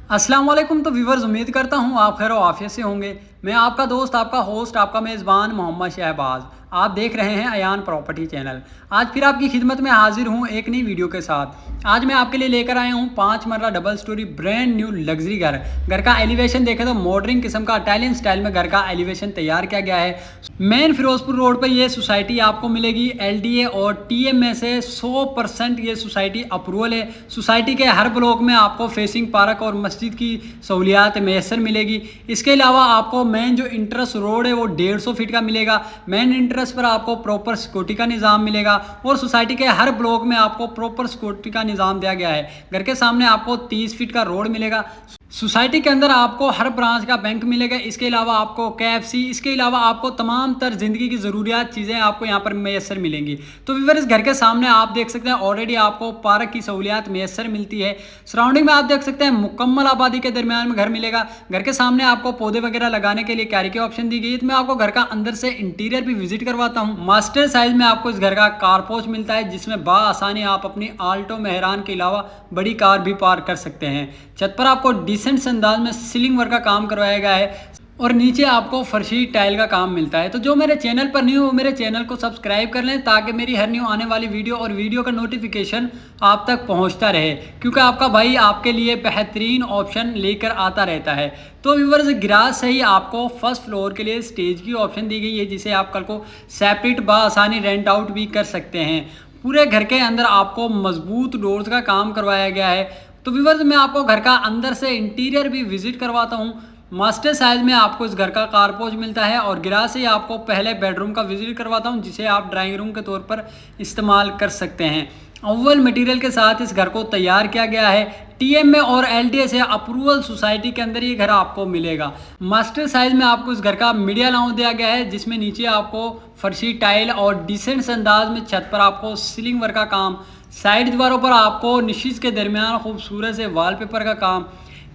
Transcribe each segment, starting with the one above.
अस्सलाम वालेकुम। तो व्यूवर्स, उम्मीद करता हूँ आप खैर आफियत से होंगे। मैं आपका दोस्त, आपका होस्ट, आपका मेज़बान मोहम्मद शहबाज। आप देख रहे हैं अयान प्रॉपर्टी चैनल। आज फिर आपकी खिदमत में हाजिर हूँ एक नई वीडियो के साथ। आज मैं आपके लिए लेकर आया हूँ 5 मरला double storey brand new luxury घर। घर का एलिवेशन देखें तो मॉडर्न किस्म का इटालियन स्टाइल में घर का एलिवेशन तैयार किया गया है। मेन फिरोजपुर रोड पर ये सोसाइटी आपको मिलेगी LDA और TM में से 100% ये सोसाइटी अप्रूवल है। सोसाइटी के हर ब्लॉक में आपको फेसिंग पार्क और मस्जिद की सहूलियात मैसर मिलेगी। इसके अलावा आपको मेन जो इंट्रेंस रोड है वो 150 फीट का मिलेगा। मेन इंट्रेंस पर आपको प्रॉपर सिक्योरिटी का निज़ाम मिलेगा और सोसाइटी के हर ब्लॉक में आपको प्रॉपर सिक्योरिटी का निज़ाम दिया गया है। घर के सामने आपको 30 फीट का रोड मिलेगा। सोसाइटी के अंदर आपको हर ब्रांच का बैंक मिलेगा। इसके अलावा आपको KFC, इसके अलावा आपको तमाम तर ज़िंदगी की ज़रूरियात चीज़ें आपको यहाँ पर मैसर मिलेंगी। तो व्यूअर, इस घर के सामने आप देख सकते हैं ऑलरेडी आपको पार्क की सहूलियात मैसर मिलती है। सराउंडिंग में आप देख सकते हैं मुकम्मल आबादी के दरमियान में घर मिलेगा। घर के सामने आपको पौधे वगैरह लगाने के लिए क्यारी की ऑप्शन दी गई है। तो मैं आपको घर का अंदर से इंटीरियर भी विजिट करवाता हूँ। मास्टर साइज में आपको इस घर का कारपोच मिलता है, जिसमें बाआसानी आप अपनी आल्टो मेहरान के अलावा बड़ी कार भी पार्क कर सकते हैं। छत पर आपको डिसेंट अंदाज में सीलिंग वर्क का काम करवाया गया है और नीचे आपको फर्शी टाइल का काम मिलता है। तो जो मेरे चैनल पर न्यू हो, मेरे चैनल को सब्सक्राइब कर लें ताकि मेरी हर न्यू आने वाली वीडियो और वीडियो का नोटिफिकेशन आप तक पहुंचता रहे, क्योंकि आपका भाई आपके लिए बेहतरीन ऑप्शन लेकर आता रहता है। तो व्यूअर्स, गिराज से ही आपको फर्स्ट फ्लोर के लिए स्टेज की ऑप्शन दी गई है, जिसे आप कल को सेपरेट बाआसानी रेंट आउट भी कर सकते हैं। पूरे घर के अंदर आपको मजबूत डोर्स का काम करवाया गया है। तो व्यूअर्स, मैं आपको घर का अंदर से इंटीरियर भी विजिट करवाता हूँ। मास्टर साइज में आपको इस घर का कारपोच मिलता है और गिराज से आपको पहले बेडरूम का विजिट करवाता हूँ, जिसे आप ड्राइंग रूम के तौर पर इस्तेमाल कर सकते हैं। अव्वल मटेरियल के साथ इस घर को तैयार किया गया है। TM में और LDA से अप्रूवल सोसाइटी के अंदर ये घर आपको मिलेगा। मास्टर साइज में आपको इस घर का मीडिया लाउंज दिया गया है, जिसमें नीचे आपको फर्शी टाइल और डिसेंट अंदाज में छत पर आपको सीलिंग वर्क का काम, साइड दीवारों पर आपको निशिज के दरमियान खूबसूरत से वॉलपेपर का काम।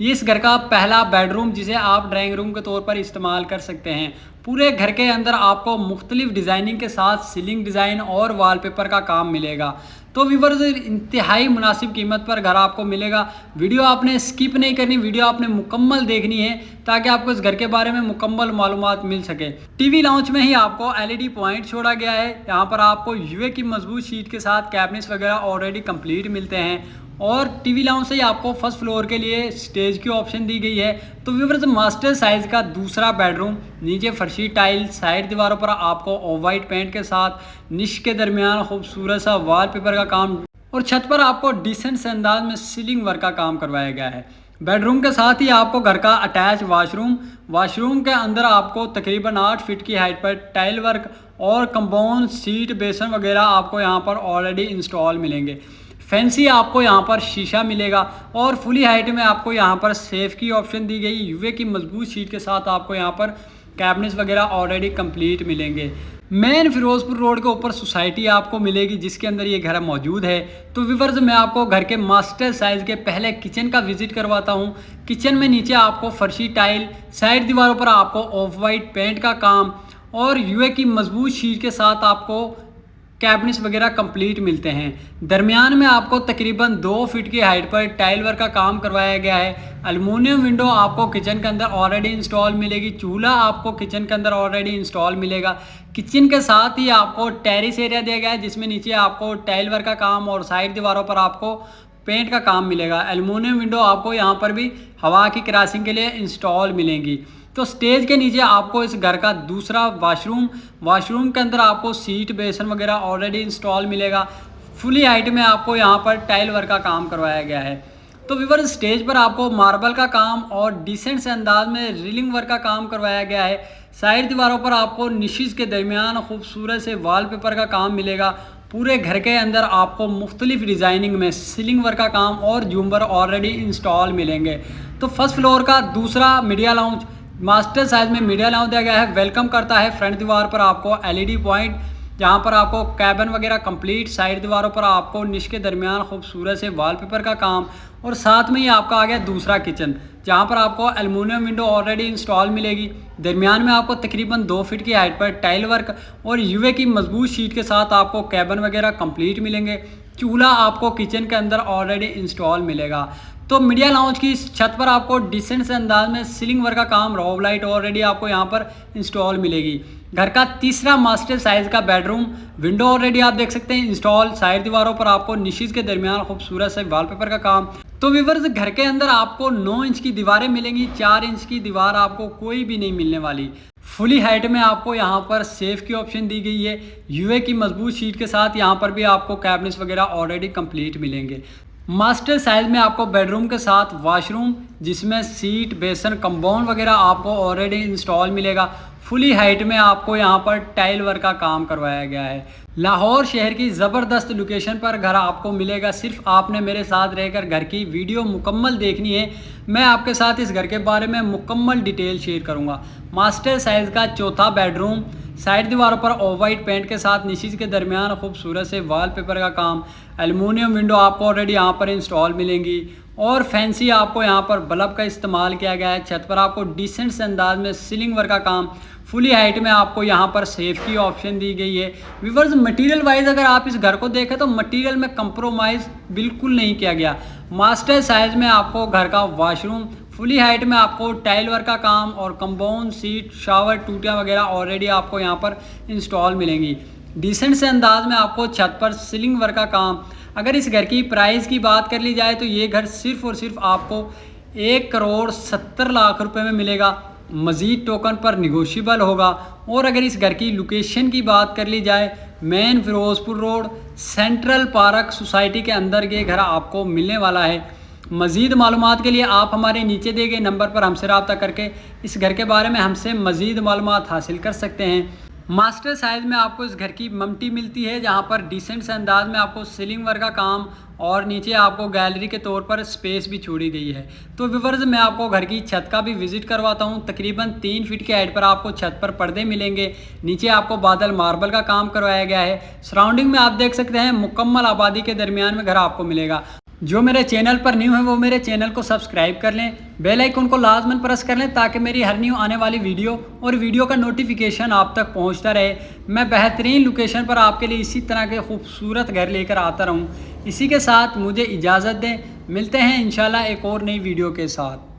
ये इस घर का पहला बेडरूम, जिसे आप ड्राइंग रूम के तौर पर इस्तेमाल कर सकते हैं। पूरे घर के अंदर आपको मुख्तलिफ डिज़ाइनिंग के साथ सीलिंग डिज़ाइन और वॉलपेपर का काम मिलेगा। तो व्यूअर्स, इंतहाई मुनासिब कीमत पर घर आपको मिलेगा। वीडियो आपने स्किप नहीं करनी, वीडियो आपने मुकम्मल देखनी है ताकि आपको इस घर के बारे में मुकम्मल मालूमात मिल सके। TV लाउंज में ही आपको LED पॉइंट छोड़ा गया है। यहाँ पर आपको UA की मजबूत शीट के साथ कैबिनेट्स वगैरह ऑलरेडी कंप्लीट मिलते हैं और TV लाउंज से ही आपको फर्स्ट फ्लोर के लिए स्टेज की ऑप्शन दी गई है। तो व्यूअर्स, मास्टर साइज का दूसरा बेडरूम, नीचे फर्शी टाइल, साइड दीवारों पर आपको ऑफ वाइट पेंट के साथ निश के दरमियान खूबसूरत सा वॉलपेपर का काम और छत पर आपको डिसेंट से अंदाज में सीलिंग वर्क का काम करवाया गया है। बेडरूम के साथ ही आपको घर का अटैच वॉशरूम के अंदर आपको तकरीबन 8 फीट की हाइट पर टाइल वर्क और कंपाउंड सीट बेसन वगैरह आपको यहाँ पर ऑलरेडी इंस्टॉल मिलेंगे। फैंसी आपको यहाँ पर शीशा मिलेगा और फुली हाइट में आपको यहाँ पर सेफ की ऑप्शन दी गई। UA की मजबूत शीट के साथ आपको यहाँ पर कैबिनेट्स वगैरह ऑलरेडी कंप्लीट मिलेंगे। मेन फिरोजपुर रोड के ऊपर सोसाइटी आपको मिलेगी, जिसके अंदर ये घर मौजूद है। तो व्यूअर्स, मैं आपको घर के मास्टर साइज के पहले किचन का विजिट करवाता हूँ। किचन में नीचे आपको फर्शी टाइल, साइड दीवारों पर आपको ऑफ वाइट पेंट का काम और UA की मजबूत शीट के साथ आपको कैबिनेट्स वगैरह कंप्लीट मिलते हैं। दरमियान में आपको तकरीबन 2 फीट की हाइट पर टाइल वर्क का काम करवाया गया है। एल्युमिनियम विंडो आपको किचन के अंदर ऑलरेडी इंस्टॉल मिलेगी। चूल्हा आपको किचन के अंदर ऑलरेडी इंस्टॉल मिलेगा। किचन के साथ ही आपको टेरिस एरिया दिया गया है, जिसमें नीचे आपको टाइल वर्क का काम और साइड दीवारों पर आपको पेंट का काम मिलेगा। एल्युमिनियम विंडो आपको यहाँ पर भी हवा की क्रॉसिंग के लिए इंस्टॉल मिलेंगी। तो स्टेज के नीचे आपको इस घर का दूसरा वॉशरूम के अंदर आपको सीट बेसन वगैरह ऑलरेडी इंस्टॉल मिलेगा। फुली हाइट में आपको यहाँ पर टाइल वर्क का काम करवाया गया है। तो व्यूअर, स्टेज पर आपको मार्बल का काम और डिसेंट से अंदाज में रीलिंग वर्क का काम करवाया गया है। साइड दीवारों पर आपको निशिज के दरमियान खूबसूरत से वॉलपेपर का काम मिलेगा। पूरे घर के अंदर आपको मुख्तलिफ डिज़ाइनिंग में सीलिंग वर्क का काम और झूमर ऑलरेडी इंस्टॉल मिलेंगे। तो फर्स्ट फ्लोर का दूसरा मीडिया लाउंज, मास्टर साइज में मीडिया लाउंज दिया गया है। वेलकम करता है। फ्रंट दीवार पर आपको LED पॉइंट, जहाँ पर आपको कैबिन वगैरह कंप्लीट, साइड दीवारों पर आपको निश के दरमियान खूबसूरत से वॉलपेपर का काम और साथ में ही आपका आ गया दूसरा किचन, जहाँ पर आपको एल्युमिनियम विंडो ऑलरेडी इंस्टॉल मिलेगी। दरमियान में आपको तकरीबन 2 फीट की हाइट पर टाइल वर्क और UA की मजबूत शीट के साथ आपको कैबिन वगैरह कंप्लीट मिलेंगे। चूल्हा आपको किचन के अंदर ऑलरेडी इंस्टॉल मिलेगा। तो मीडिया लाउंज की इस छत पर आपको डिसेंट से अंदाज में सीलिंग वर्क का काम, रॉब लाइट ऑलरेडी आपको यहाँ पर इंस्टॉल मिलेगी। घर का तीसरा मास्टर साइज का बेडरूम, विंडो ऑलरेडी आप देख सकते हैं इंस्टॉल। साइड दीवारों पर आपको निशिज के दरमियान खूबसूरत से वॉलपेपर का काम। तो व्यूअर्स, घर के अंदर आपको 9 इंच की दीवारें मिलेंगी, 4 इंच की दीवार आपको कोई भी नहीं मिलने वाली। फुली हाइट में आपको यहाँ पर सेफ की ऑप्शन दी गई है। यूए की मजबूत शीट के साथ यहाँ पर भी आपको कैबिनेट्स वगैरह ऑलरेडी कंप्लीट मिलेंगे। मास्टर साइज में आपको बेडरूम के साथ वॉशरूम, जिसमें सीट, बेसन, कंपाउंड वगैरह आपको ऑलरेडी इंस्टॉल मिलेगा। फुली हाइट में आपको यहाँ पर टाइल वर्क का काम करवाया गया है। लाहौर शहर की ज़बरदस्त लोकेशन पर घर आपको मिलेगा। सिर्फ आपने मेरे साथ रहकर घर की वीडियो मुकम्मल देखनी है। मैं आपके साथ इस घर के बारे में मुकम्मल डिटेल शेयर करूँगा। मास्टर साइज़ का चौथा बेडरूम, साइड दीवारों पर ऑफ वाइट पेंट के साथ निशिज के दरमियान खूबसूरत से वॉलपेपर का काम। एल्युमिनियम विंडो आपको ऑलरेडी यहाँ पर इंस्टॉल मिलेंगी और फैंसी आपको यहाँ पर बल्ब का इस्तेमाल किया गया है। छत पर आपको डिसेंट से अंदाज में सीलिंग वर्क का काम। फुली हाइट में आपको यहाँ पर सेफ की ऑप्शन दी गई है। व्यूअर्स, मटेरियल वाइज अगर आप इस घर को देखें तो मटेरियल में कंप्रोमाइज़ बिल्कुल नहीं किया गया। मास्टर साइज में आपको घर का वॉशरूम, फुली हाइट में आपको टाइल वर्क का काम और कंपाउंड, सीट, शावर, टूटियाँ वगैरह ऑलरेडी आपको यहाँ पर इंस्टॉल मिलेंगी। डिसेंट से अंदाज में आपको छत पर सीलिंग वर्क का काम। अगर इस घर की प्राइस की बात कर ली जाए तो ये घर सिर्फ और सिर्फ आपको 1,70,00,000 रुपये में मिलेगा। मज़ीद टोकन पर निगोशियबल होगा। और अगर इस घर की लोकेशन की बात कर ली जाए, main Ferozepur road, central park society के अंदर ये घर आपको मिलने वाला है। मज़ीद मालूमात के लिए आप हमारे नीचे दिए गए नंबर पर हमसे रब्ता करके इस घर के बारे में हमसे मज़ीद मालूमात हासिल कर सकते हैं। मास्टर साइज़ में आपको इस घर की ममटी मिलती है, जहां पर डिसेंट से अंदाज में आपको सीलिंग वर्क का काम और नीचे आपको गैलरी के तौर पर स्पेस भी छोड़ी गई है। तो व्यूअर्स, मैं आपको घर की छत का भी विजिट करवाता हूं। तकरीबन 3 फीट के हाइट पर आपको छत पर पर्दे मिलेंगे। नीचे आपको बादल मार्बल का काम करवाया गया है। सराउंडिंग में आप देख सकते हैं मुकम्मल आबादी के दरमियान में घर आपको मिलेगा। जो मेरे चैनल पर न्यू है वो मेरे चैनल को सब्सक्राइब कर लें, बेल आइकन को लाजमन प्रेस कर लें ताकि मेरी हर न्यू आने वाली वीडियो और वीडियो का नोटिफिकेशन आप तक पहुंचता रहे। मैं बेहतरीन लोकेशन पर आपके लिए इसी तरह के खूबसूरत घर लेकर आता रहूं। इसी के साथ मुझे इजाज़त दें। मिलते हैं इंशाल्लाह एक और नई वीडियो के साथ।